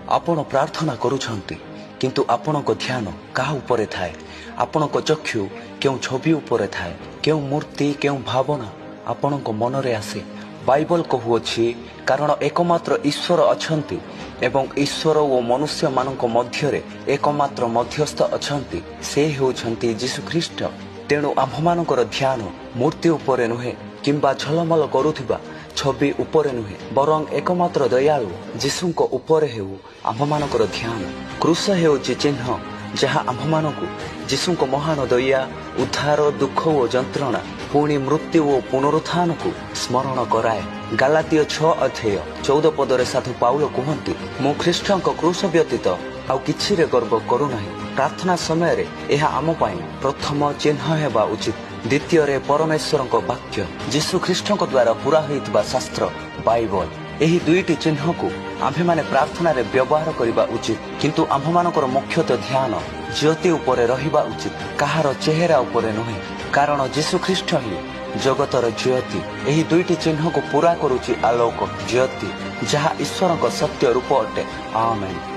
ଆପଣ ପ୍ରାର୍ଥନା କରୁଛନ୍ତି କିନ୍ତୁ ଆପଣଙ୍କ ଧ୍ୟାନ କାହା ଉପରେ ଥାଏ? ଆପଣଙ୍କ ଚକ୍ଷୁ କେଉଁ ଛବି ଉପରେ ଥାଏ? କେଉଁ ମୂର୍ତ୍ତି କେଉଁ ଭାବନା ଆପଣଙ୍କ ମନରେ ଆସେ? ବାଇବଲ କହୁଅଛି, କାରଣ ଏକମାତ୍ର ଈଶ୍ୱର ଅଛନ୍ତି ଏବଂ ଈଶ୍ୱର ଓ ମନୁଷ୍ୟମାନଙ୍କ ମଧ୍ୟରେ ଏକମାତ୍ର ମଧ୍ୟସ୍ଥ ଅଛନ୍ତି, ସେ ହେଉଛନ୍ତି ଯୀଶୁଖ୍ରୀଷ୍ଟ। ତେଣୁ ଆମ୍ଭମାନଙ୍କର ଧ୍ୟାନ ମୂର୍ତ୍ତି ଉପରେ ନୁହେଁ କିମ୍ବା ଝଲମଲ କରୁଥିବା ଛବି ଉପରେ ନୁହେଁ, ବରଂ ଏକମାତ୍ର ଦୟାଳୁ ଯୀଶୁଙ୍କ ଉପରେ ହେଉ ଆମ୍ଭମାନଙ୍କର ଧ୍ୟାନ। କ୍ରୁଶ ହେଉଛି ଚିହ୍ନ ଯାହା ଆମ୍ଭମାନଙ୍କୁ ଯୀଶୁଙ୍କ ମହାନ ଦୟା, ଉଦ୍ଧାର, ଦୁଃଖ ଓ ଯନ୍ତ୍ରଣା, ପୁଣି ମୃତ୍ୟୁ ଓ ପୁନରୁତ୍ଥାନକୁ ସ୍ମରଣ କରାଏ। ଗାଲାତୀୟ 6:14 ସାଧୁ ପାଉଲ କୁହନ୍ତି, ମୁଁ ଖ୍ରୀଷ୍ଟଙ୍କ କ୍ରୁଶ ବ୍ୟତୀତ ଆଉ କିଛିରେ ଗର୍ବ କରୁନାହିଁ। ପ୍ରାର୍ଥନା ସମୟରେ ଏହା ଆମ ପାଇଁ ପ୍ରଥମ ଚିହ୍ନ ହେବା ଉଚିତ। ଦ୍ୱିତୀୟରେ ପରମେଶ୍ୱରଙ୍କ ବାକ୍ୟ, ଯୀଶୁ ଖ୍ରୀଷ୍ଟଙ୍କ ଦ୍ୱାରା ପୁରା ହୋଇଥିବା ଶାସ୍ତ୍ର ବାଇବଲ। ଏହି ଦୁଇଟି ଚିହ୍ନକୁ ଆମ୍ଭେମାନେ ପ୍ରାର୍ଥନାରେ ବ୍ୟବହାର କରିବା ଉଚିତ, କିନ୍ତୁ ଆମ୍ଭମାନଙ୍କର ମୁଖ୍ୟତଃ ଧ୍ୟାନ ଜ୍ୟୋତି ଉପରେ ରହିବା ଉଚିତ, କାହାର ଚେହେରା ଉପରେ ନୁହେଁ, କାରଣ ଯୀଶୁ ଖ୍ରୀଷ୍ଟ ହିଁ ଜଗତର ଜ୍ୟୋତି। ଏହି ଦୁଇଟି ଚିହ୍ନକୁ ପୁରା କରୁଛି ଆଲୋକ, ଜ୍ୟୋତି, ଯାହା ଈଶ୍ୱରଙ୍କ ସତ୍ୟ ରୂପ ଅଟେ। ଆମେନ୍।